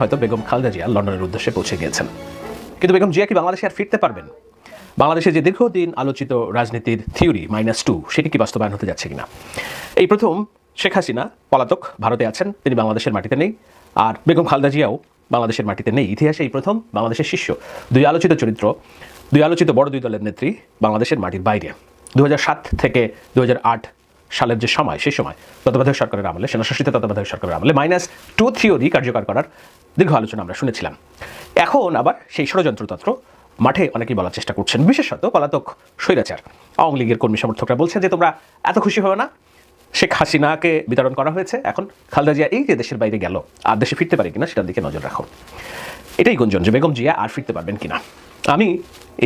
হয়তো বেগম খালেদা জিয়া লন্ডনের উদ্দেশ্যে পৌঁছে গিয়েছেন, কিন্তু বেগম জিয়া কি বাংলাদেশে আর ফিরতে পারবেন? বাংলাদেশে যে দীর্ঘদিন আলোচিত রাজনীতির থিওরি -2 সেটি কি বাস্তবায়ন হতে যাচ্ছে কিনা? এই প্রথম শেখ হাসিনা পলাতক ভারতে আছেন, তিনি বাংলাদেশের মাটিতে নেই, আর বেগম খালেদা জিয়াও বাংলাদেশের মাটিতে নেই। ইতিহাসে এই প্রথম বাংলাদেশের শীর্ষ দুই আলোচিত চরিত্র, দুই আলোচিত বড় দুই দলের নেত্রী বাংলাদেশের মাটির বাইরে। 2007 থেকে 2008 সালের যে সময়, সেই সময় তত্ত্বাবধায়ক সরকারের আমলে, সেনাশাসিত তত্ত্বাবধায়ক সরকারের আমলে -2 থিওরি কার্যকর করার দীর্ঘ আলোচনা আমরা শুনেছিলাম। এখন আবার সেই ষড়যন্ত্রতন্ত্র মাঠে অনেকেই বলার চেষ্টা করছেন, বিশেষত পলাতক স্বৈরাচার আওয়ামী লীগের কর্মী সমর্থকরা বলছেন যে তোমরা এত খুশি হবে না, শেখ হাসিনাকে বিতরণ করা হয়েছে, এখন খালেদা জিয়া এই যে দেশের বাইরে গেল আর দেশে ফিরতে পারে কিনা সেটার দিকে নজর রাখো। এটাই গুঞ্জন যে বেগম জিয়া আর ফিরতে পারবেন কিনা। আমি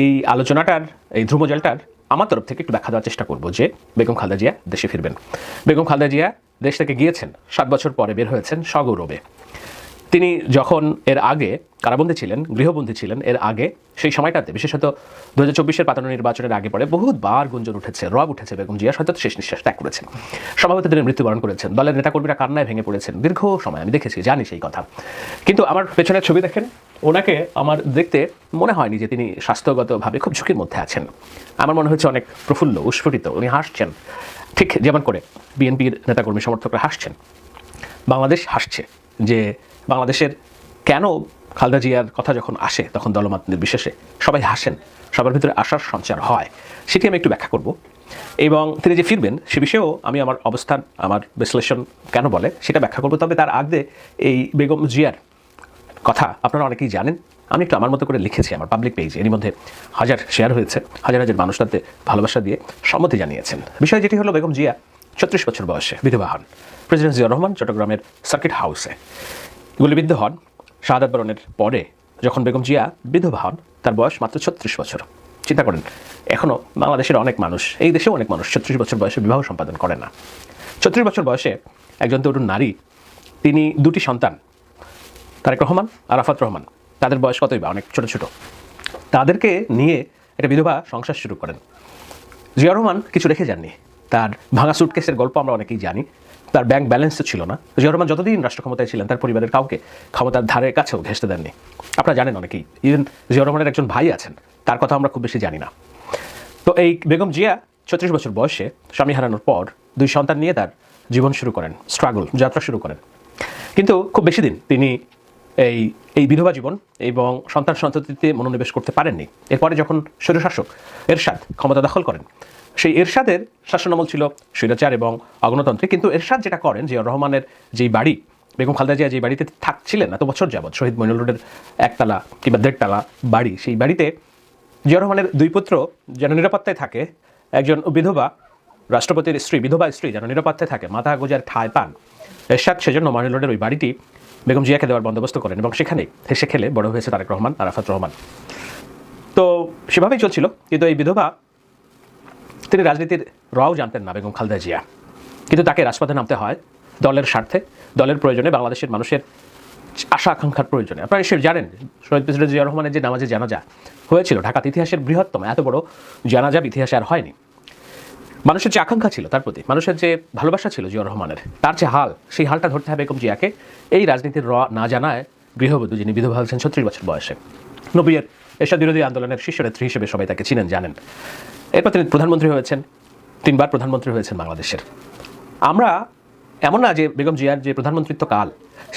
এই আলোচনাটার, এই ধ্রুবজালটার আমার তরফ থেকে একটু দেখা দেওয়ার চেষ্টা করব যে বেগম খালেদা জিয়া দেশে ফিরবেন। বেগম খালেদা জিয়া দেশ থেকে গিয়েছেন, 7 বছর পরে বের হয়েছেন সগৌরবে। তিনি যখন এর আগে কারাবন্দী ছিলেন, গৃহবন্দী ছিলেন, এর আগে সেই সময়টাতে বিশেষত 2024-এর পাতানো নির্বাচনের আগে পরে বহুতবার গুঞ্জন উঠেছে, রব উঠেছে বেগম জিয়া হয়তো শেষ নিঃশ্বাস ত্যাগ করেছেন, সম্ভবত তিনি মৃত্যুবরণ করেছেন, দলের নেতাকর্মীরা কান্নায় ভেঙে পড়েছেন দীর্ঘ সময়, আমি দেখেছি, জানি সেই কথা। কিন্তু আমার পেছনের ছবি দেখেন, ওনাকে আমার দেখতে মনে হয়নি যে তিনি স্বাস্থ্যগতভাবে খুব ঝুঁকির মধ্যে আছেন। আমার মনে হচ্ছে অনেক প্রফুল্ল, উস্ফুটিত, উনি হাসছেন, ঠিক যেমন করে বিএনপির নেতাকর্মী সমর্থকরা হাসছেন। বাংলাদেশ হাসছে যে বাংলাদেশের কেন খালেদা জিয়ার কথা যখন আসে তখন দলমত নির্বিশেষে সবাই হাসেন, সবার ভিতরে আশার সঞ্চার হয়, সেটি আমি একটু ব্যাখ্যা করব। এবং তিনি যে ফিরবেন সে বিষয়েও আমি আমার অবস্থান, আমার বিশ্লেষণ কেন বলে সেটা ব্যাখ্যা করব। তবে তার আগে এই বেগম জিয়ার কথা আপনারা অনেকেই জানেন, আমি একটু আমার মতো করে লিখেছি আমার পাবলিক পেজে, এর মধ্যে হাজার শেয়ার হয়েছে, হাজার হাজার মানুষ তাতে ভালোবাসা দিয়ে সম্মতি জানিয়েছেন। বিষয় যেটি হলো, বেগম জিয়া 36 বছর বয়সে বিধবা হন। প্রেসিডেন্ট জিয়াউর রহমান চট্টগ্রামের সার্কিট হাউসে গুলিবিদ্ধ হন। শাহাদাত বরণের পরে যখন বেগম জিয়া বিধবা হন তার বয়স মাত্র 36 বছর। চিন্তা করেন, এখনও বাংলাদেশের অনেক মানুষ, এই দেশেও অনেক মানুষ 36 বছর বয়সে বিবাহ সম্পাদন করে না। 36 বছর বয়সে একজন তরুণ নারী, তিনি 2টি সন্তান, তারেক রহমান, আরাফাত রহমান, তাদের বয়স কতই বা অনেক ছোট ছোট, তাদেরকে নিয়ে একটা বিধবা সংসার শুরু করেন। জিয়াউর রহমান কিছু রেখে যাননি, তার ভাঙা সুটকেসের গল্প আমরা অনেকেই জানি, তার ব্যাংক ব্যালেন্সও ছিল না। জিয়াউর রহমান যতদিন রাষ্ট্র ক্ষমতায় ছিলেন তার পরিবারের কাউকে ক্ষমতার ধারে কাছেও ঘেঁষতে দেননি, আপনারা জানেন অনেকেই। ইভেন জিয়াউর রহমানের একজন ভাই আছেন, তার কথা আমরা খুব বেশি জানি না। তো এই বেগম জিয়া 36 বছর বয়সে স্বামী হারানোর পর 2 সন্তান নিয়ে তার জীবন শুরু করেন, স্ট্রাগল, যাত্রা শুরু করেন। কিন্তু খুব বেশি দিন তিনি এই বিধবা জীবন এবং সন্তান সন্ততিতে মনোনিবেশ করতে পারেননি। এরপরে যখন স্বৈরশাসক এরশাদ ক্ষমতা দখল করেন, সেই এরশাদের শাসনামল ছিল স্বৈরাচার এবং অগণতান্ত্রিক। কিন্তু এরশাদ যেটা করেন, জিয়াউর রহমানের যেই বাড়ি, বেগম খালেদা জিয়া যেই বাড়িতে থাকছিলেন এত বছর যাবৎ, শহীদ মইনুল রোডের 1 তালা কিংবা 1.5 তালা বাড়ি, সেই বাড়িতে জিয়াউর রহমানের 2 পুত্র যেন নিরাপত্তায় থাকে, একজন বিধবা রাষ্ট্রপতির স্ত্রী, বিধবা স্ত্রী যেন নিরাপত্তায় থাকে, মাথা গোজার ঠাঁই পান। এরশাদ সেজন্য মইনুল রোডের ওই বাড়িটি বেগম জিয়াকে দেওয়ার বন্দোবস্ত করেন এবং সেখানেই হেসে খেলে বড় হয়েছে তারেক রহমান, আরাফাত রহমান। তো সেভাবেই চলছিল। কিন্তু এই বিধবা, তিনি রাজনীতির রাও জানতেন না বেগম খালেদা জিয়া, কিন্তু তাকে রাজপথে নামতে হয় দলের স্বার্থে, দলের প্রয়োজনে, বাংলাদেশের মানুষের আশা আকাঙ্ক্ষার প্রয়োজনে। আপনারা নিশ্চয়ই জানেন, শহীদ প্রেসিডেন্ট জিয়াউর রহমানের যে নামাজে জানাজা হয়েছিল ঢাকাতে, ইতিহাসের বৃহত্তম, এত বড় জানাজা ইতিহাসে আর হয়নি। মানুষের যে আকাঙ্ক্ষা ছিল তার প্রতি, মানুষের যে ভালোবাসা ছিল জিয়াউর রহমানের, তার যে হাল, সেই হালটা ধরতে হবে বেগম জিয়াকে। এই রাজনীতির না জানায় গৃহবধূ যিনি বিধবা হয়েছেন 36 বছর বয়সে, নব্বইয়ের এরশাদ বিরোধী আন্দোলনের শীর্ষ নেত্রী হিসেবে সবাই তাকে চিনেন, জানেন। এরপর তিনি প্রধানমন্ত্রী হয়েছেন, 3 বার প্রধানমন্ত্রী হয়েছেন বাংলাদেশের। আমরা এমন না যে বেগম জিয়ার যে প্রধানমন্ত্রিত্ব কাল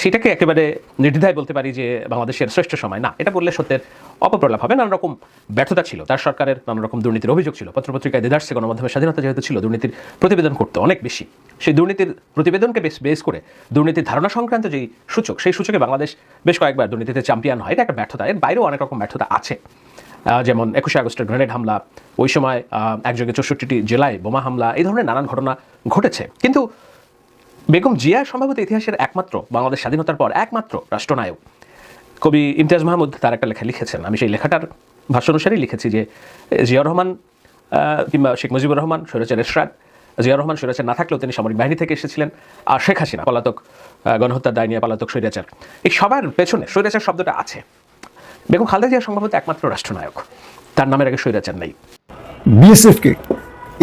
সেটাকে একেবারে নির্দ্বিধায় বলতে পারি যে বাংলাদেশের শ্রেষ্ঠ সময়, না, এটা বললে সত্যের অপপ্রলাপ হবে। নানা রকম ব্যর্থতা ছিল, তার সরকারের নানা রকম দুর্নীতির অভিযোগ ছিল, পত্রপত্রিকায় দেদারসে, গণমাধ্যমের স্বাধীনতা যেহেতু ছিল, দুর্নীতির প্রতিবেদন করতে অনেক বেশি। সেই দুর্নীতির প্রতিবেদনকে বেস করে দুর্নীতির ধারণা সংক্রান্ত যেই সূচক, সেই সূচকে বাংলাদেশ বেশ কয়েকবার দুর্নীতিতে চ্যাম্পিয়ন হয়। এটা একটা ব্যর্থতা, এর বাইরেও অনেক রকম ব্যর্থতা আছে। যেমন 21শে আগস্টের গ্রেনেড হামলা, ওই সময় একযোগে 64টি জেলায় বোমা হামলা, এই ধরনের নানান ঘটনা ঘটেছে। কিন্তু বেগম জিয়া সম্ভবত ইতিহাসের একমাত্র, বাংলাদেশ স্বাধীনতার পর একমাত্র রাষ্ট্রনায়ক। কবি ইমতিয়াজ মাহমুদ তার একটা লেখা লিখেছেন, আমি সেই লেখাটার ভাষ্য অনুসারেই লিখেছি যে জিয়াউর রহমান কিংবা শেখ মুজিবুর রহমান স্বৈরাচার এরশাদ, জিয়াউর রহমান স্বৈরাচার না থাকলেও তিনি সামরিক বাহিনী থেকে এসেছিলেন, আর শেখ হাসিনা পলাতক, গণহত্যার দায় নিয়ে পলাতক স্বৈরাচার। এই সবার পেছনে স্বৈরাচার শব্দটা আছে। বেগম খালেদা জিয়া সম্ভবত একমাত্র রাষ্ট্রনায়ক, তার নামের আগে স্বৈরাচার নেই। বিএসএফকে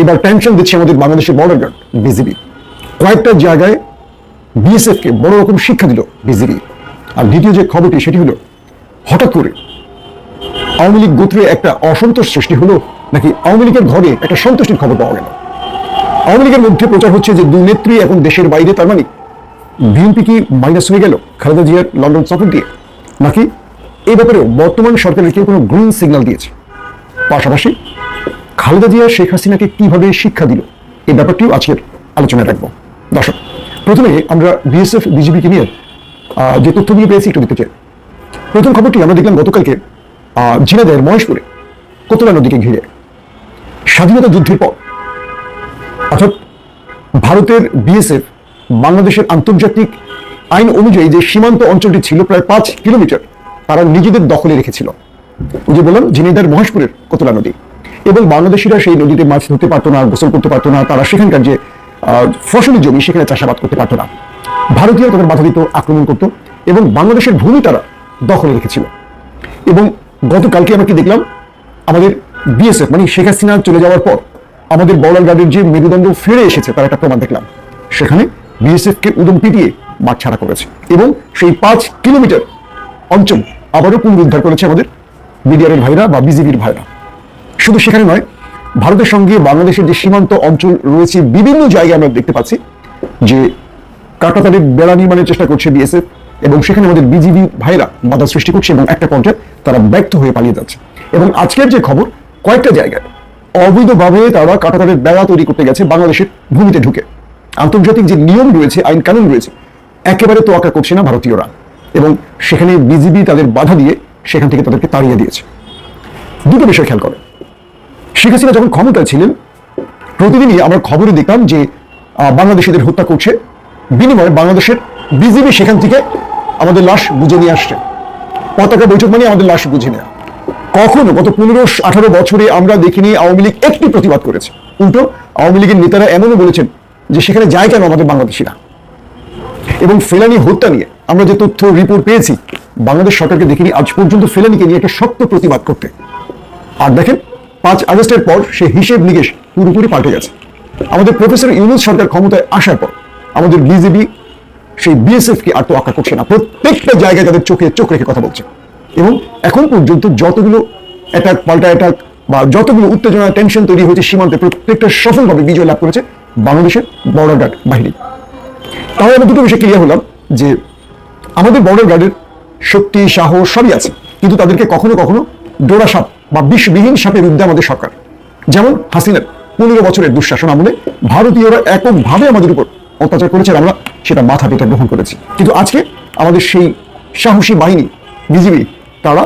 এবার টেনশন দিচ্ছে আমাদের বাংলাদেশের বর্ডার গার্ড বিজিবি। কয়েকটা জায়গায় বিএসএফকে বড় রকম শিক্ষা দিল বিজিবি। আর দ্বিতীয় যে খবরটি সেটি হলো হঠাৎ করে আওয়ামী লীগ গোত্রে একটা অসন্তোষ সৃষ্টি হলো, নাকি আওয়ামী লীগের ঘরে একটা সন্তুষ্টির খবর পাওয়া গেল। আওয়ামী লীগের মধ্যে প্রচার হচ্ছে যে দুই নেত্রী এখন দেশের বাইরে, তার মানে বিএনপি কি মাইনাস হয়ে গেল খালেদা জিয়ার লন্ডন সফর দিয়ে, নাকি এই ব্যাপারেও বর্তমান সরকারের কেউ কোনো গ্রিন সিগন্যাল দিয়েছে? পাশাপাশি খালেদা জিয়া শেখ হাসিনাকে কিভাবে শিক্ষা দিল, এই ব্যাপারটিও আজকের আলোচনায় রাখবো। দর্শক, প্রথমে আমরা বিএসএফ বিজিবিকে নিয়ে যে তথ্যগুলো পেয়েছি একটু দেখতে চাই। প্রথম খবরটি আমরা দেখলাম গতকালকে ঝিনাইদহের মহেশপুরে কোতলা নদীকে ঘিরে স্বাধীনতা যুদ্ধের পর, অর্থাৎ ভারতের বিএসএফ বাংলাদেশের আন্তর্জাতিক আইন অনুযায়ী যে সীমান্ত অঞ্চলটি ছিল প্রায় 5 কিলোমিটার, তারা নিজেদের দখলে রেখেছিল। ওই যে বললাম ঝিনাইদহের মহেশপুরের কোতলা নদী, এবং বাংলাদেশিরা সেই নদীতে মাছ ধরতে পারতো না, গোসল করতে পারতো না, তারা সেখানকার যে ফসলি জমি সেখানে চাষাবাদ করতে পারতো না। ভারতীয় তাদের বাধা দিত, আক্রমণ করত, এবং বাংলাদেশের ভূমি তারা দখলে রেখেছিল। এবং গতকালকে আমরা কি দেখলাম, আমাদের বিএসএফ মানে শেখ হাসিনা চলে যাওয়ার পর আমাদের বর্ডার গার্ডের যে মেরুদণ্ড ফিরে এসেছে তার একটা প্রমাণ দেখলাম। সেখানে বিএসএফকে উদম পিটিয়ে মাঠ ছাড়া করেছে, এবং সেই 5 কিলোমিটার অঞ্চল আবারও পুনরুদ্ধার করেছে আমাদের বিডিআরের ভাইরা বা বিজিবির ভাইরা। শুধু সেখানে নয়, ভারতের সঙ্গে বাংলাদেশের যে সীমান্ত অঞ্চল রয়েছে বিভিন্ন জায়গায় আমরা দেখতে পাচ্ছি যে কাঁটাতারের বেড়া নির্মাণের চেষ্টা করছে বিএসএফ, এবং সেখানে আমাদের বিজিবি ভাইরা বাধা সৃষ্টি করছে, এবং একটা পর্যায়ে তারা ব্যর্থ হয়ে পালিয়ে যাচ্ছে। এবং আজকের যে খবর, কয়েকটা জায়গায় অবৈধভাবে তারা কাঁটাতারের বেড়া তৈরি করতে গেছে বাংলাদেশের ভূমিতে ঢুকে। আন্তর্জাতিক যে নিয়ম রয়েছে, আইন কানুন রয়েছে, একেবারে তোয়াক্কা করছে না ভারতীয়রা, এবং সেখানে বিজিবি তাদের বাধা দিয়ে সেখান থেকে তাদেরকে তাড়িয়ে দিয়েছে। দুটো বিষয় খেয়াল করে, শেখ হাসিনা যখন ক্ষমতায় ছিলেন প্রতিদিনই আমরা খবরে দেখতাম যে বাংলাদেশিদের হত্যা করছে, বিনিময়ে বাংলাদেশের বিজিবি সেখান থেকে আমাদের লাশ বুঝে নিয়ে আসছে। পতাকা বৈঠক মানে আমাদের লাশ বুঝে নেওয়া। কখনো গত 15-18 বছরে আমরা দেখিনি আওয়ামী লীগ একটি প্রতিবাদ করেছে। উল্টো আওয়ামী লীগের নেতারা এমনও বলেছেন যে সেখানে যায় কেন আমাদের বাংলাদেশিরা। এবং ফেলানি হত্যা নিয়ে আমরা যে তথ্য রিপোর্ট পেয়েছি, বাংলাদেশ সরকারকে দেখিনি আজ পর্যন্ত ফেলানিকে নিয়ে একটা শক্ত প্রতিবাদ করতে। আর দেখেন 5 আগস্টের পর সে হিসেব নিকেশ পুরোপুরি পাল্টে গেছে। আমাদের প্রফেসর ইউনূস সরকার ক্ষমতায় আসার পর আমাদের বিজেপি সেই বিএসএফকে আর তো আক্কা করছে না, প্রত্যেকটা জায়গায় তাদের চোখে চোখ রেখে কথা বলছে। এবং এখন পর্যন্ত যতগুলো অ্যাটাক, পাল্টা অ্যাটাক বা যতগুলো উত্তেজনা, টেনশন তৈরি হয়েছে সীমান্তে, প্রত্যেকটা সফলভাবে বিজয় লাভ করেছে বাংলাদেশের বর্ডার গার্ড বাহিনী। তাহলে আমরা দুটো বিষয় ক্লিয়ার হলাম যে আমাদের বর্ডার গার্ডের শক্তি, সাহস সবই আছে, কিন্তু তাদেরকে কখনো কখনো ডোরা সাপ বা বিষবিহীন সাপের বিরুদ্ধে আমাদের সরকার, যেমন হাসিনার 15 বছরের দুঃশাসন আমলে ভারতীয়রা এককভাবে আমাদের উপর অত্যাচার করেছে, আমরা সেটা মাথা পেতে গ্রহণ করেছি। কিন্তু আজকে আমাদের সেই সাহসী বাহিনী বিজিবি, তারা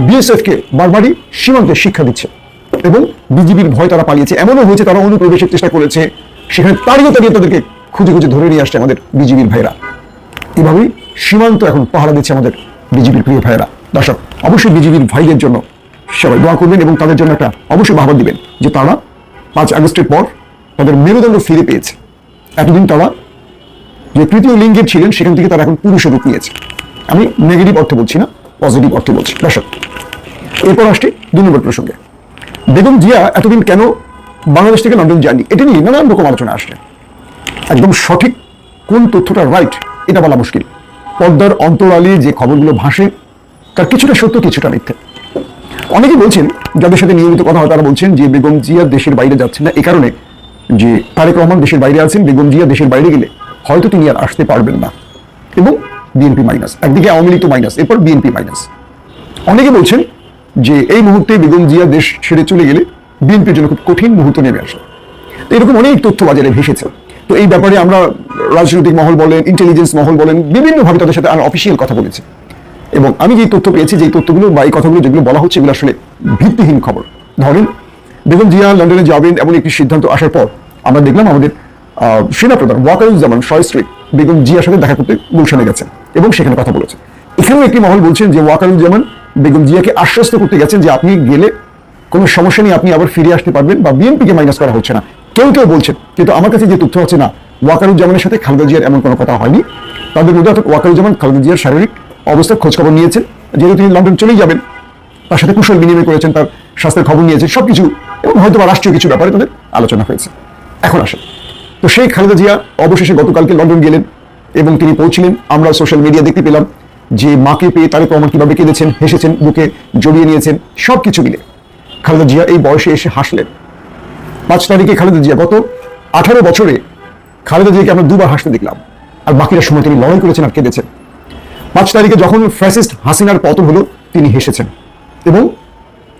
বিএসএফকে বারবারই সীমান্তে শিক্ষা দিচ্ছে, এবং বিজিবির ভয় তারা পালিয়েছে। এমনও হয়েছে তারা অনুপ্রবেশের চেষ্টা করেছে, সেখানে তাড়িয়ে তাড়িয়ে তাদেরকে খুঁজে খুঁজে ধরে নিয়ে আসছে আমাদের বিজিবির ভাইরা। এভাবেই সীমান্ত এখন পাহারা দিচ্ছে আমাদের বিজিবির প্রিয় ভাইরা। দর্শক, অবশ্যই বিজিবির ভাইদের জন্য সবাই দোয়া করবেন এবং তাদের জন্য একটা অবশ্যই বাহবা দিবেন যে তারা 5 আগস্টের পর তাদের মেরুদণ্ড ফিরে পেয়েছে। এতদিন তারা যে তৃতীয় লিঙ্গের ছিলেন সেখান থেকে তারা এখন পুরুষের রূপ নিয়েছে। আমি নেগেটিভ অর্থে বলছি না, পজিটিভ অর্থে বলছি। দর্শক, এরপর আসছে 2 নম্বর প্রসঙ্গে। বেগম জিয়া এতদিন কেন বাংলাদেশ থেকে লন্ডন যাননি, এটা নিয়ে নানান রকম আলোচনা আসছে। একদম সঠিক কোন তথ্যটা রাইট এটা বলা মুশকিল। পর্দার অন্তরালে যে খবরগুলো ভাসে তার কিছুটা সত্য, কিছুটা মিথ্যে। অনেকে বলছেন, যাদের সাথে নিয়মিত কথা হয় তারা বলছেন যে বেগম জিয়া দেশের বাইরে যাচ্ছেন না, এ কারণে যে তারেক রহমান দেশের বাইরে আছেন, বেগম জিয়া দেশের বাইরে গেলে হয়তো তিনি আর আসতে পারবেন না, এবং বিএনপি মাইনাস। একদিকে আওয়ামী লীগ তো মাইনাস, এরপর বিএনপি মাইনাস। অনেকে বলছেন যে এই মুহূর্তে বেগম জিয়া দেশ ছেড়ে চলে গেলে বিএনপির জন্য খুব কঠিন মুহূর্ত নেমে আসবে। এরকম অনেক তথ্য বাজারে ভেসেছে। তো এই ব্যাপারে আমরা রাজনৈতিক মহল বলেন, ইন্টেলিজেন্স মহল বলেন, বিভিন্নভাবে তাদের সাথে অফিসিয়াল কথা বলেছি। এবং আমি যে তথ্য পেয়েছি, যে তথ্যগুলো বা এই কথাগুলো যেগুলো বলা হচ্ছে, এগুলো আসলে ভিত্তিহীন খবর। ধরেন, বেগম জিয়া লন্ডনে যাবেন এমন একটি সিদ্ধান্ত আসার পর আমরা দেখলাম আমাদের সেনাপ্রধান ওয়াকারুজ্জামান সস্ত্রীক বেগম জিয়ার সাথে দেখা করতে গুলশানে গেছেন এবং সেখানে কথা বলেছেন। এখানেও একটি মহল বলছেন যে ওয়াকারুজ্জামান বেগম জিয়াকে আশ্বস্ত করতে গেছেন যে আপনি গেলে কোনো সমস্যা নেই, আপনি আবার ফিরে আসতে পারবেন, বা বিএনপিকে মাইনাস করা হচ্ছে না। কেউ কেউ বলছেন, কিন্তু আমার কাছে যে তথ্য আছে না, ওয়াকারুজ্জামানের সাথে খালেদা জিয়ার এমন কোনো কথা হয়নি। তাদের মধ্যে অর্থাৎ ওয়াকারুজ্জামান খালেদা জিয়ার শারীরিক অবস্থার খোঁজখবর নিয়েছেন, যেহেতু তিনি লন্ডন চলেই যাবেন, তার সাথে কুশল বিনিময় করেছেন, তার স্বাস্থ্যের খবর নিয়েছেন, সবকিছু, এবং হয়তো বা রাষ্ট্রীয় কিছু ব্যাপারে তাদের আলোচনা হয়েছে। এখন আসে তো সেই খালেদা জিয়া অবশেষে গতকালকে লন্ডন গেলেন এবং তিনি পৌঁছিলেন। আমরা সোশ্যাল মিডিয়া দেখতে পেলাম যে মাকে পেয়ে তারেক রহমান কিভাবে কেঁদেছেন, হেসেছেন, বুকে জড়িয়ে নিয়েছেন, সব কিছু মিলে খালেদা জিয়া এই বয়সে এসে হাসলেন। 5 তারিখে খালেদা জিয়া, গত 18 বছরে খালেদা জিয়াকে আমরা দুবার হাসতে দেখলাম, আর বাকিটা সময় তিনি লড়াই করেছেন আর কেঁদেছেন। 5 তারিখে যখন ফ্যাসিস্ট হাসিনার পতন হলো তিনি হেসেছেন, এবং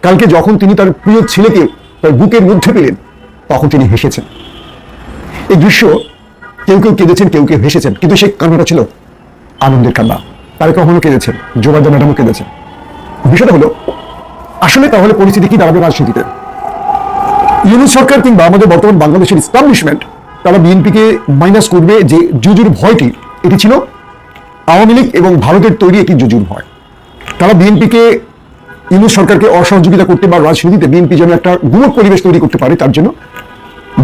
কালকে যখন তিনি তার প্রিয় ছেলেকে তার বুকের মধ্যে পেলেন তখন তিনি হেসেছেন। এই দৃশ্য কেউ কেউ কেঁদেছেন, কেউ কেউ হেসেছেন, কিন্তু সেই কান্নাটা ছিল আনন্দের কান্না। তারেক রহমানও কেঁদেছেন, জোবায়দা ম্যাডামও কেঁদেছেন। বিষয়টা হলো আসলে তাহলে পরিস্থিতি কি দাঁড়াবে রাজনীতিতে? ইউনূস সরকার কিংবা আমাদের বর্তমান বাংলাদেশের ইসলামলিশমেন্ট তারা বিএনপিকে মাইনাস করবে যে জুজুর ভয়টি, এটি ছিল আওয়ামী লীগ এবং ভারতের তৈরি একটি জুজুর ভয়। তারা বিএনপিকে, ইউনূস সরকারকে অসহযোগিতা করতে বা রাজনীতিতে বিএনপি যেন একটা গুমট পরিবেশ তৈরি করতে পারে তার জন্য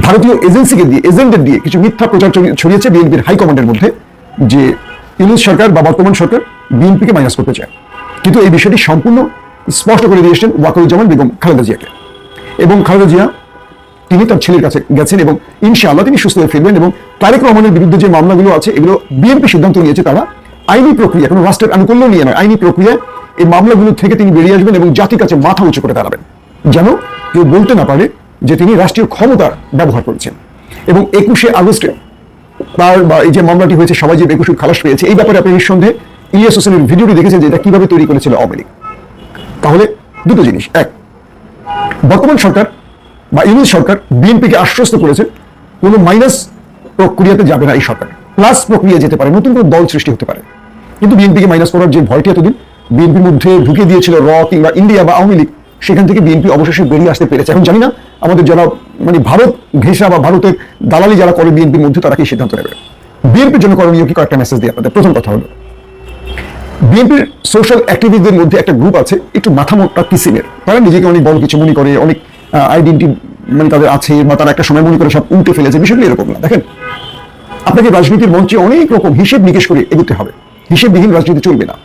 ভারতীয় এজেন্সিকে দিয়ে, এজেন্টদের দিয়ে কিছু মিথ্যা প্রচার ছড়িয়েছে বিএনপির হাইকমান্ডের মধ্যে যে ইউনূস সরকার বা বর্তমান সরকার বিএনপিকে মাইনাস করতে চায়। কিন্তু এই বিষয়টি সম্পূর্ণ স্পষ্ট করে দিয়েছেন ওয়াকরুজ্জামান বেগম খালেদা জিয়াকে, এবং খালেদা জিয়া তিনি তার ছেলের কাছে গেছেন এবং ইনশাআল্লাহ তিনি সুস্থ হয়ে ফিরবেন। এবং তারেক রহমানের বিরুদ্ধে যে মামলাগুলো আছে এগুলো বিএনপি সিদ্ধান্ত নিয়েছে তারা আইনি প্রক্রিয়া, কোনো রাষ্ট্রের আনুকূল্য নিয়ে নয়, আইনি প্রক্রিয়ায় এই মামলাগুলো থেকে তিনি বেরিয়ে আসবেন এবং জাতির কাছে মাথা উঁচু করে দাঁড়াবেন, যেন কেউ বলতে না পারে যে তিনি রাষ্ট্রীয় ক্ষমতার ব্যবহার করেছেন। এবং 21শে আগস্টে তার বা এই যে মামলাটি হয়েছে, সবাই যে বেকসুর খালাস পেয়েছে, এই ব্যাপারে আপনি নিঃসন্দেহে ইলিয়াস হোসেনের ভিডিওটি দেখেছেন যে এটা কিভাবে তৈরি করেছিল আওয়ামী লীগ। তাহলে দুটো জিনিস, এক, বর্তমান সরকার বা ইউনূস সরকার বিএনপিকে আশ্বস্ত করেছে কোনো মাইনাস প্রক্রিয়াতে যাবে না এই সরকার, প্লাস প্রক্রিয়া যেতে পারে, নতুন কোনো দল সৃষ্টি হতে পারে। কিন্তু বিএনপিকে মাইনাস করার যে ভয়টি এতদিন বিএনপির মধ্যে ঢুকে দিয়েছিল র কিংবা ইন্ডিয়া বা আওয়ামী লীগ, সেখান থেকে বিএনপি অবশেষে বেরিয়ে আসতে পেরেছে। এখন জানি না আমাদের যারা ভারত ঘেঁষা বা ভারতের দালালি যারা করে বিএনপির মধ্যে তারা কি সিদ্ধান্ত নেবে। বিএনপির জন্য করণীয় কি, কয়েকটা মেসেজ দিয়ে আপনাদের। প্রথম কথা হলো বিএনপির সোশ্যাল অ্যাক্টিভিস্টদের মধ্যে একটা গ্রুপ আছে একটু মাথা মোটা কিসিমের, তারা নিজেকে অনেক বড় কিছু মনে করে, অনেক আইডেন্টি তাদের আছে, বা তারা একটা সময় মনে করে সব উল্টে ফেলেছে। বিষয়গুলো এরকম না। দেখেন, আপনাকে রাজনীতির মঞ্চে অনেক রকম হিসেব নিকেশ করে এগোতে হবে, হিসেববিহীন রাজনীতি চলবে না।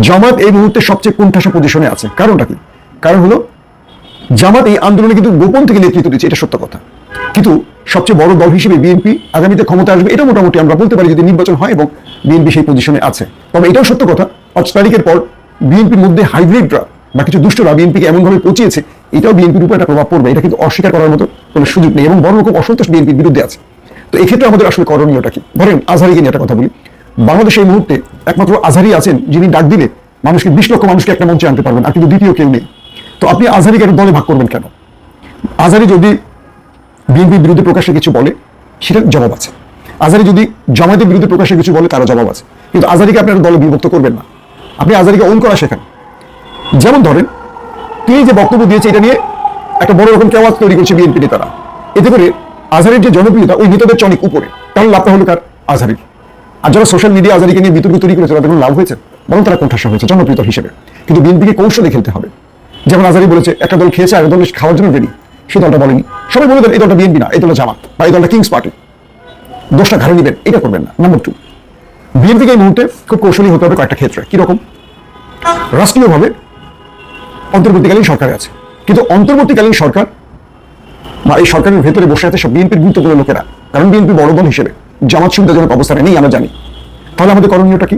জামাত এই মুহূর্তে সবচেয়ে কোণঠাসা পজিশনে আছে। কারণটা কি? কারণ হলো জামাত এই আন্দোলনে কিন্তু গোপন থেকে নেতৃত্ব দিচ্ছে, এটা সত্য কথা। কিন্তু সবচেয়ে বড় দল হিসেবে বিএনপি আগামীতে ক্ষমতা আসবে, এটা মোটামুটি আমরা বলতে পারি যদি নির্বাচন হয় এবং বিএনপি সেই পজিশনে আছে। তবে এটাও সত্য কথা, 5 তারিখের পর বিএনপির মধ্যে হাইব্রিডরা বা কিছু দুষ্টরা বিএনপিকে এমনভাবে পচিয়েছে, এটাও বিএনপির উপর একটা প্রভাব পড়বে, এটা কিন্তু অস্বীকার করার মতো কোনো সুযোগ নেই। এবং বড় রকম অসন্তোষ বিএনপির বিরুদ্ধে আছে। তো এক্ষেত্রে আমাদের আসলে করণীয়টা কি? ধরেন আজহারিকে নিয়ে একটা কথা বলি। বাংলাদেশে এই মুহূর্তে একমাত্র আজহারি আছেন যিনি ডাক দিলে মানুষকে 20 লক্ষ মানুষকে একটা মঞ্চে আনতে পারবেন, আর কিন্তু দ্বিতীয় কেউ নেই। তো আপনি আজহারিকে একটা দলে ভাগ করবেন কেন? আজহারি যদি বিএনপির বিরুদ্ধে প্রকাশ্যে কিছু বলে সেটার জবাব আছে, আজহারি যদি জামায়াতের বিরুদ্ধে প্রকাশ্যে কিছু বলে তারও জবাব আছে। কিন্তু আজহারিকে আপনার দলে বিভক্ত করবেন না, আপনি আজহারিকে ওন করা শেখান। যেমন ধরেন তিনি যে বক্তব্য দিয়েছে এটা নিয়ে একটা বড় রকম কেওয়াজ তৈরি করছে বিএনপি নেতারা, এতে করে আজহারির যে জনপ্রিয়তা ওই নেতাদের অনেক উপরে। তাহলে লাভটা হলো কার? আজহারির। আর যারা সোশ্যাল মিডিয়া আজহারিকে নিয়ে বিতর্ক তৈরি করেছে তাদের কোনো লাভ হয়েছে? বরং তারা কোণঠাসা হয়েছে জনপ্রিয়তা হিসেবে। কিন্তু বিএনপিকে কৌশলে খেলতে হবে। যেমন আজহারি বলেছে একটা দল খেয়েছে আর দল খাওয়ার জন্য রেডি, সেই দলটা বলেনি। সবাই বলে দেন এই দলটা বিএনপি না, এই দলটা জামাত বা এই দলটা কিংস পার্টি, দোষটা ঘাড়ে নেবেন, এটা করবেন না। নাম্বার 2, বিএনপিকে এই মুহূর্তে খুব কৌশলী হতে হবে কয়েকটা ক্ষেত্রে। কিরকম? রাষ্ট্রীয়ভাবে অন্তর্বর্তীকালীন সরকারে আছে, কিন্তু অন্তর্বর্তীকালীন সরকার বা এই সরকারের ভেতরে বসে আছে সব বিএনপির গুরুত্বপূর্ণ লোকেরা, কারণ বিএনপি বড় দল হিসেবে জামাত সুবিধাজনক অবস্থানে নেই আমরা জানি। তাহলে আমাদের করণীয়টা কি?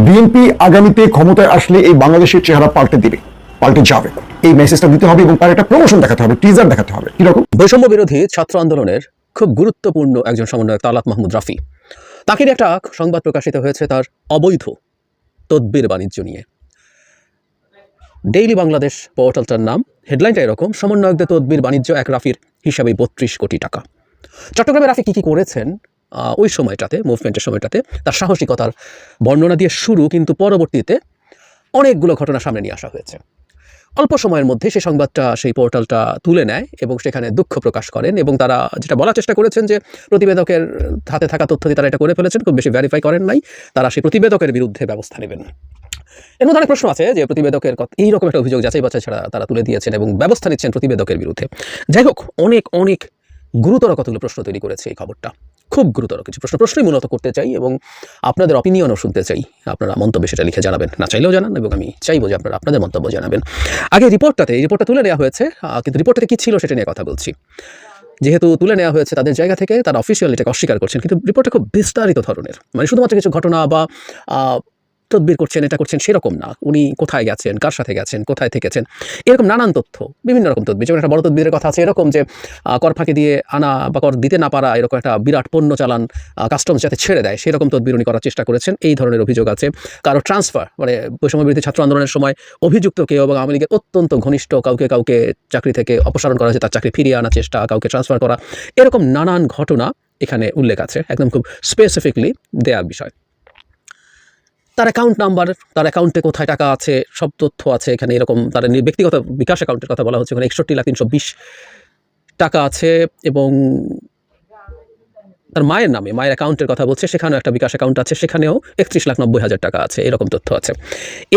বিএনপি আগামীতে ক্ষমতায় আসলে এই বাংলাদেশের চেহারা পাল্টে দিবে, পাল্টে যাবে, এই মেসেজটা দিতে হবে এবং তার একটা প্রমোশন দেখাতে হবে, টিজার দেখাতে হবে। কিরকম? বৈষম্য বিরোধী ছাত্র আন্দোলনের খুব গুরুত্বপূর্ণ একজন সমন্বয়ক তালাত মাহমুদ রাফি, তাকে নিয়ে একটা সংবাদ প্রকাশিত হয়েছে তার অবৈধ তদবির বাণিজ্য নিয়ে। ডেইলি বাংলাদেশ পোর্টালটার নাম, হেডলাইনটা এরকম, সমন্বয়কদের তদবির বাণিজ্য এক রাফির হিসাবে 32 কোটি টাকা। চট্টগ্রামে রাফি কি করেছেন ওই সময়টাতে, মুভমেন্টের সময়টাতে, তার সাহসিকতার বর্ণনা দিয়ে শুরু, কিন্তু পরবর্তীতে অনেকগুলো ঘটনা সামনে নিয়ে আসা হয়েছে। অল্প সময়ের মধ্যে সেই সংবাদটা সেই পোর্টালটা তুলে নেয় এবং সেখানে দুঃখ প্রকাশ করেন, এবং তারা যেটা বলার চেষ্টা করেছেন যে প্রতিবেদকের হাতে থাকা তথ্য দিয়ে তারা এটা করে ফেলেছেন, খুব বেশি ভেরিফাই করেন নাই, তারা সেই প্রতিবেদকের বিরুদ্ধে ব্যবস্থা নেবেন। এর মধ্যে অনেক প্রশ্ন আছে যে প্রতিবেদকের এইরকম একটা অভিযোগ যাচাই বাছাই ছাড়া তারা তুলে দিয়েছেন এবং ব্যবস্থা নিচ্ছেন প্রতিবেদকের বিরুদ্ধে। যাই হোক, অনেক অনেক গুরুতর কতগুলো প্রশ্ন তৈরি করেছে এই খবরটা, খুব গুরুতর কিছু প্রশ্নই মূলত করতে চাই এবং আপনাদের অপিনিয়নও শুনতে চাই। আপনারা মন্তব্যে সেটা লিখে জানাবেন, না চাইলেও জানান, এবং আমি চাইবো যে আপনারা আপনাদের মন্তব্য জানাবেন। আগে রিপোর্টটা তুলে নেওয়া হয়েছে, কিন্তু রিপোর্টটাতে কি ছিল সেটা নিয়ে কথা বলছি। যেহেতু তুলে নেওয়া হয়েছে তাদের জায়গা থেকে, তারা অফিসিয়াল এটাকে অস্বীকার করছেন, কিন্তু রিপোর্টটা খুব বিস্তারিত ধরনের, মানে শুধুমাত্র কিছু ঘটনা বা তদবির করছেন, এটা করছেন, সেরকম না। উনি কোথায় গেছেন, কার সাথে গেছেন, কোথায় থেকেছেন, এরকম নানান তথ্য, বিভিন্ন রকম তদবির। যেমন একটা বড় তদবিরের কথা আছে এরকম যে কর ফাঁকি দিয়ে আনা বা কর দিতে না পারা এরকম একটা বিরাট পণ্য চালান কাস্টমস যাতে ছেড়ে দেয়, সেরকম তদবির উনি করার চেষ্টা করেছেন। এই ধরনের অভিযোগ আছে। কারো ট্রান্সফার, মানে বৈষম্য বিরোধী ছাত্র আন্দোলনের সময় অভিযুক্ত কেউ এবং আওয়ামী লীগের অত্যন্ত ঘনিষ্ঠ কাউকে কাউকে চাকরি থেকে অপসারণ করা হয়েছে, তার চাকরি ফিরিয়ে আনার চেষ্টা, কাউকে ট্রান্সফার করা, এরকম নানান ঘটনা এখানে উল্লেখ আছে, একদম খুব স্পেসিফিকলি দেয়া বিষয়। তার অ্যাকাউন্ট নাম্বার, তার অ্যাকাউন্টে কোথায় টাকা আছে, সব তথ্য আছে এখানে। এরকম তার ব্যক্তিগত বিকাশ অ্যাকাউন্টের কথা বলা হচ্ছে, ওখানে 61,320 টাকা আছে, এবং তার মায়ের নামে, মায়ের অ্যাকাউন্টের কথা বলছে, সেখানেও একটা বিকাশ অ্যাকাউন্ট আছে, সেখানেও 31,90,000 টাকা আছে, এরকম তথ্য আছে।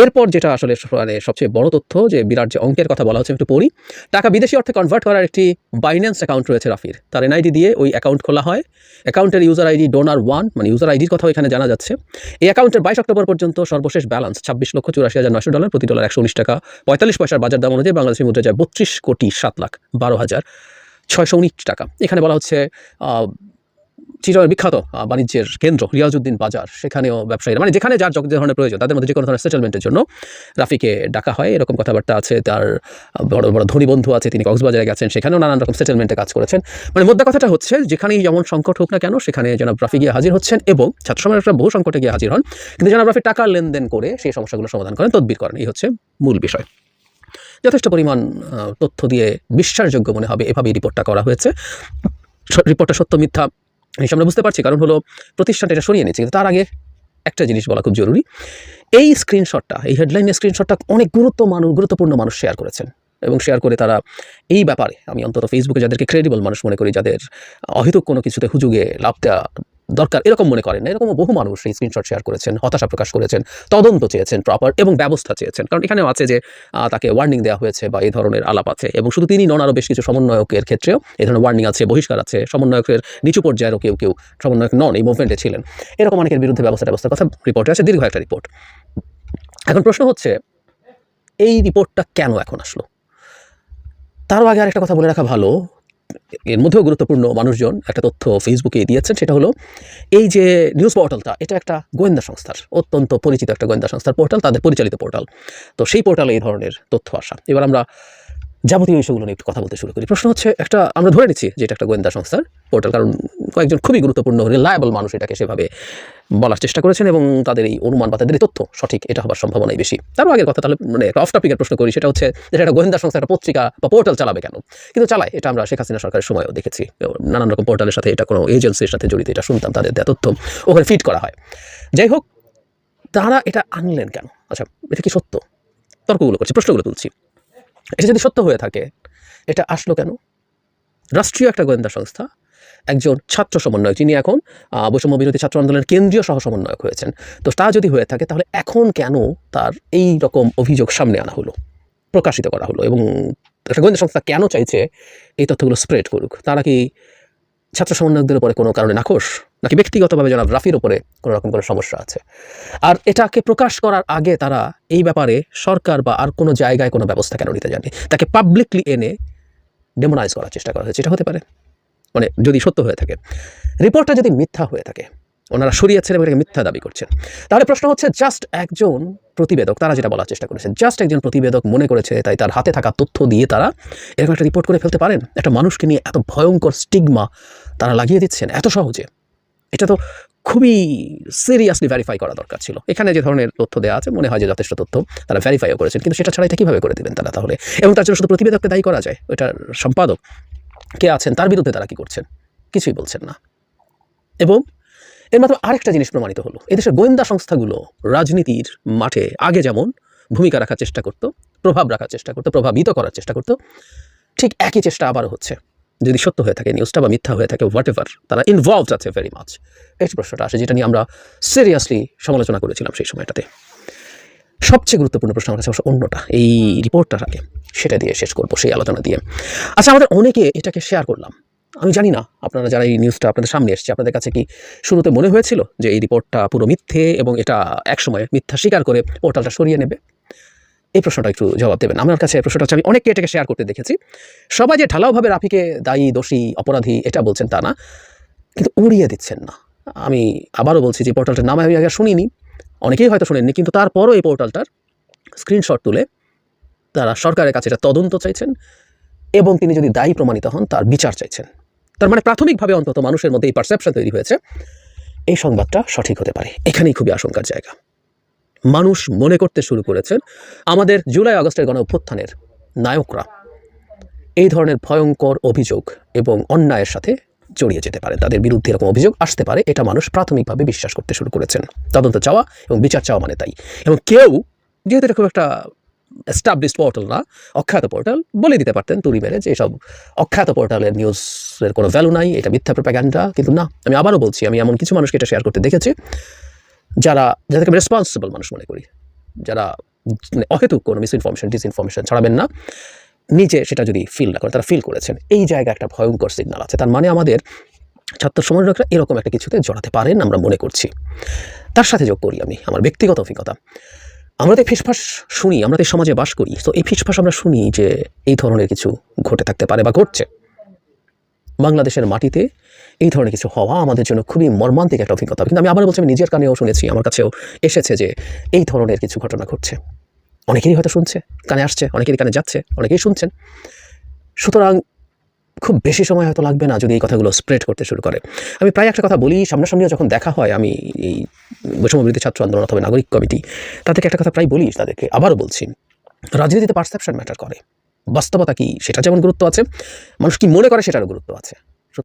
এরপর যেটা আসলে মানে সবচেয়ে বড় তথ্য, যে বিরাট যে অঙ্কের কথা বলা হচ্ছে, একটু পড়ি। টাকা বিদেশি অর্থে কনভার্ট করার একটি বাইন্যান্স অ্যাকাউন্ট রয়েছে রাফির, তার এনআইডি দিয়ে ওই অ্যাকাউন্ট খোলা হয়। অ্যাকাউন্টের ইউজার আইডি ডোনার1, মানে ইউজার আইডির কথাও এখানে জানা যাচ্ছে। এই অ্যাকাউন্টের 22 অক্টোবর পর্যন্ত সর্বশেষ ব্যালেন্স $26,84,900, প্রতি ডলার 119 টাকা 45 পয়সার বাজার দাম অনুযায়ী বাংলাদেশি মুদ্রায় যায় 32,07,12,619 টাকা। এখানে বলা হচ্ছে চিটাগংয়ের বিখ্যাত বাণিজ্যের কেন্দ্র রিয়াজউদ্দিন বাজার, সেখানেও ব্যবসায়ীরা, মানে যেখানে যার যে ধরনের প্রয়োজন, তাদের মধ্যে যে কোনো ধরনের সেটেলমেন্টের জন্য রাফিকে ডাকা হয়, এরকম কথাবার্তা আছে। তার বড় বড় ধনী বন্ধু আছে, তিনি কক্সবাজারে গেছেন, সেখানেও নানান রকম সেটেলমেন্টে কাজ করেছেন। মানে মোদ্দা কথাটা হচ্ছে, যেখানেই যেমন সংকট হোক না কেন, সেখানে জনাব রাফি গিয়ে হাজির হচ্ছেন, এবং ছাত্র সমাজের একটা বহু সংকটে গিয়ে হাজির হন, কিন্তু জনাব রাফি টাকার লেনদেন করে সেই সমস্যাগুলো সমাধান করেন, তদবির করেন। এই হচ্ছে মূল বিষয়। যথেষ্ট পরিমাণ তথ্য দিয়ে বিশ্বাসযোগ্য মনে হবে এভাবেই রিপোর্টটা করা হয়েছে। রিপোর্টটা সত্য মিথ্যা আমরা বুঝতে পারছি, কারণ হলো প্রতিষ্ঠানটা এটা সরিয়ে নিচ্ছে। কিন্তু তার আগে একটা জিনিস বলা খুব জরুরি। এই স্ক্রিনশটটা, এই হেডলাইনের স্ক্রিনশটটা অনেক গুরুত্বপূর্ণ মানুষ শেয়ার করেছেন, এবং শেয়ার করে তারা এই ব্যাপারে, আমি অন্তত ফেসবুকে যাদেরকে ক্রেডিবল মানুষ মনে করি, যাদের অহেতুক কোনো কিছুতে হুজুগে লাভ দেওয়া দরকার এরকম মনে করেন না, এরকম বহু মানুষ এই স্ক্রিনশট শেয়ার করেছেন, হতাশা প্রকাশ করেছেন, তদন্ত চেয়েছেন প্রপার, এবং ব্যবস্থা চেয়েছেন। কারণ এখানেও আছে যে তাকে ওয়ার্নিং দেওয়া হয়েছে বা এই ধরনের আলাপ আছে, এবং শুধু তিনি নন, আরও বেশ কিছু সমন্বয়কের ক্ষেত্রেও এই ধরনের ওয়ার্নিং আছে, বহিষ্কার আছে। সমন্বয়কের নিচু পর্যায়েরও কেউ কেউ সমন্বয়ক নন, এই মুভমেন্টে ছিলেন, এরকম অনেকের বিরুদ্ধে ব্যবস্থার কথা রিপোর্টে আছে, দীর্ঘ একটা রিপোর্ট। এখন প্রশ্ন হচ্ছে, এই রিপোর্টটা কেন এখন আসলো? তারও আগে আরেকটা কথা বলে রাখা ভালো, এর মধ্যেও গুরুত্বপূর্ণ মানুষজন একটা তথ্য ফেসবুকে দিয়েছেন, সেটা হলো এই যে নিউজ পোর্টালটা, এটা একটা গোয়েন্দা সংস্থার, অত্যন্ত পরিচিত একটা গোয়েন্দা সংস্থার পোর্টাল, তাদের পরিচালিত পোর্টাল। তো সেই পোর্টালে এই ধরনের তথ্য আসা। এবার আমরা যাবতীয় বিষয়গুলো নিয়ে একটু কথা বলতে শুরু করি। প্রশ্ন হচ্ছে, আমরা ধরে নিচ্ছি যে এটা একটা গোয়েন্দা সংস্থার পোর্টাল, কারণ কয়েকজন খুবই গুরুত্বপূর্ণ রিলায়েবল মানুষ এটাকে সেভাবে বলার চেষ্টা করেছেন, এবং তাদের এই অনুমান বা তাদের এই তথ্য সঠিক এটা হবার সম্ভাবনাই বেশি। তারও আগের কথা, তাহলে মানে একটা অফ টপিকের প্রশ্ন করি, সেটা হচ্ছে যে একটা গোয়েন্দা সংস্থা একটা পত্রিকা বা পোর্টাল চালাবে কেন? কিন্তু চালায়, এটা আমরা শেখ হাসিনা সরকারের সময়ও দেখেছি। নানান রকম পোর্টালের সাথে এটা কোনো এজেন্সির সাথে জড়িত, এটা শুনতাম, তাদের দেওয়া তথ্য ওখানে ফিড করা হয়। যাই হোক, তারা এটা আনলেন কেন? আচ্ছা, এটা কি সত্য? তর্কগুলো করছি, প্রশ্নগুলো তুলছি। এটা যদি সত্য হয়ে থাকে, এটা আসলো কেন? রাষ্ট্রীয় একটা গোয়েন্দা সংস্থা, একজন ছাত্র সমন্বয়ক, যিনি এখন বৈষম্য বিরোধী ছাত্র আন্দোলনের কেন্দ্রীয় সহ সমন্বয়ক হয়েছেন, তো তা যদি হয়ে থাকে, তাহলে এখন কেন তার এই রকম অভিযোগ সামনে আনা হলো, প্রকাশিত করা হলো, এবং একটা গোয়েন্দা সংস্থা কেন চাইছে এই তথ্যগুলো স্প্রেড করুক? তারা কি ছাত্র সমন্বয়কদের উপরে কোনো কারণে নাখোশ, নাকি ব্যক্তিগতভাবে জনাব রাফির উপরে কোনো রকম কোনো সমস্যা আছে? আর এটাকে প্রকাশ করার আগে তারা এই ব্যাপারে সরকার বা আর কোনো জায়গায় কোনো ব্যবস্থা কেন নিতে যায়নি? তাকে পাবলিকলি এনে ডেমোনাইজ করার চেষ্টা করা হয়েছে, এটা হতে পারে, মানে যদি সত্য হয়ে থাকে। রিপোর্টটা যদি মিথ্যা হয়ে থাকে, ওনারা সরিয়েছেন এবং এটাকে মিথ্যা দাবি করছেন, তাহলে প্রশ্ন হচ্ছে, জাস্ট একজন প্রতিবেদক, তারা যেটা বলার চেষ্টা করেছেন, জাস্ট একজন প্রতিবেদক মনে করেছে, তাই তার হাতে থাকা তথ্য দিয়ে তারা এরকম একটা রিপোর্ট করে ফেলতে পারেন? একটা মানুষকে নিয়ে এত ভয়ঙ্কর স্টিগমা তারা লাগিয়ে দিচ্ছেন এত সহজে, এটা তো খুবই সিরিয়াসলি ভেরিফাই করা দরকার ছিল। এখানে যে ধরনের তথ্য দেওয়া আছে, মনে হয় যে যথেষ্ট তথ্য তারা ভেরিফাইও করেছেন, কিন্তু সেটা ছাড়া এটা কীভাবে করে দেবেন তারা তাহলে? এবং তার জন্য শুধু প্রতিবেদককে দায়ী করা যায়? ওইটার সম্পাদক কে আছেন, তার বিরুদ্ধে তারা কি করছেন? কিছুই বলছেন না। এবং এর মাত্র আরেকটা জিনিস প্রমাণিত হলো, এদেশের গোয়েন্দা সংস্থাগুলো রাজনীতির মাঠে আগে যেমন ভূমিকা রাখার চেষ্টা করতো, প্রভাব রাখার চেষ্টা করতো, প্রভাবিত করার চেষ্টা করতো, ঠিক একই চেষ্টা আবারও হচ্ছে। যদি সত্য হয়ে থাকে নিউজটা বা মিথ্যা হয়ে থাকে, হোয়াট এভার, তারা ইনভলভড আছে ভেরি মাচ। এই প্রশ্নটা আসে, যেটা নিয়ে আমরা সিরিয়াসলি সমালোচনা করেছিলাম সেই সময়টাতে। সবচেয়ে গুরুত্বপূর্ণ প্রশ্ন আমার কাছে অবশ্য অন্যটা, এই রিপোর্টটার আগে, সেটা দিয়ে শেষ করবো, সেই আলোচনা দিয়ে। আচ্ছা, আমাদের অনেকে এটাকে শেয়ার করলাম, আমি জানি না আপনারা যারা এই নিউজটা আপনাদের সামনে এসছে, আপনাদের কাছে কি শুরুতে মনে হয়েছিল যে এই রিপোর্টটা পুরো মিথ্যে এবং এটা একসময় মিথ্যা স্বীকার করে পোর্টালটা সরিয়ে নেবে? এই প্রশ্নটা একটু জবাব দেবেন। আমার কাছে প্রশ্নটা হচ্ছে, আমি অনেককে এটাকে শেয়ার করতে দেখেছি, সবাই যে ঢালাওভাবে রাফিকে দায়ী, দোষী, অপরাধী এটা বলছেন তা না, কিন্তু উড়িয়ে দিচ্ছেন না। আমি আবারও বলছি যে পোর্টালটার নাম আমি আগে শুনিনি, অনেকেই হয়তো শোনেননি, কিন্তু তারপরও এই পোর্টালটার স্ক্রিনশট তুলে তারা সরকারের কাছে এটা তদন্ত চাইছেন এবং তিনি যদি দায়ী প্রমাণিত হন তার বিচার চাইছেন। তার মানে প্রাথমিকভাবে অন্তত মানুষের মধ্যে এই পারসেপশন তৈরি হয়েছে এই সংবাদটা সঠিক হতে পারে। এখানেই খুবই আশঙ্কার জায়গা। মানুষ মনে করতে শুরু করেছেন আমাদের জুলাই আগস্টের গণ অভ্যুত্থানের নায়করা এই ধরনের ভয়ঙ্কর অভিযোগ এবং অন্যায়ের সাথে জড়িয়ে যেতে পারে, তাদের বিরুদ্ধে এরকম অভিযোগ আসতে পারে, এটা মানুষ প্রাথমিকভাবে বিশ্বাস করতে শুরু করেছেন। তদন্ত চাওয়া এবং বিচার চাওয়া মানে তাই। এবং কেউ, যেহেতু এটা খুব একটা এস্টাবলিশড পোর্টাল না, অখ্যাত পোর্টাল, বলে দিতে পারতেন তুড়ি মেরে যে এসব অখ্যাত পোর্টালের নিউজের কোনো ভ্যালু নাই, এটা মিথ্যা প্রোপাগান্ডা। কিন্তু না, আমি আবারও বলছি, আমি এমন কিছু মানুষকে এটা শেয়ার করতে দেখেছি যাদেরকে আমি রেসপন্সিবল মানুষ মনে করি, যারা অহেতুক কোনো মিসইনফরমেশন ডিসইনফরমেশন ছড়াবেন না, নিজে সেটা যদি ফিল না করে, তারা ফিল করেছেন। এই জায়গায় একটা ভয়ঙ্কর সিগন্যাল আছে। তার মানে আমাদের ছাত্র সমাজরা এরকম একটা কিছুতে জড়াতে পারেন আমরা মনে করছি। তার সাথে যোগ করি আমি আমার ব্যক্তিগত অভিজ্ঞতা। আমরা তো ফিসফাস শুনি, আমরা তো সমাজে বাস করি, তো এই ফিসফাস আমরা শুনি যে এই ধরনের কিছু ঘটে থাকতে পারে বা ঘটছে। বাংলাদেশের মাটিতে এই ধরনের কিছু হওয়া আমাদের জন্য খুবই মর্মান্তিক একটা অভিজ্ঞতা। কিন্তু আমি আবার বলছি, আমি নিজের কানেও শুনেছি, আমার কাছেও এসেছে যে এই ধরনের কিছু ঘটনা ঘটছে। অনেকেই হয়তো শুনছে, কানে আসছে, অনেকেরই কানে যাচ্ছে, অনেকেই শুনছেন। সুতরাং খুব বেশি সময় হয়তো লাগবে না যদি এই কথাগুলো স্প্রেড করতে শুরু করে। আমি প্রায় একটা কথা বলি, সামনাসামনিও যখন দেখা হয়, আমি এই বৈষম্যবিরোধী ছাত্র আন্দোলন অথবা নাগরিক কমিটি, তাদেরকে একটা কথা প্রায় বলি, তাদেরকে আবারও বলছি, রাজনীতিতে পারসেপশন ম্যাটার করে। বাস্তবতা কি সেটা যেমন গুরুত্ব আছে, মানুষ কি মনে করে সেটারও গুরুত্ব আছে।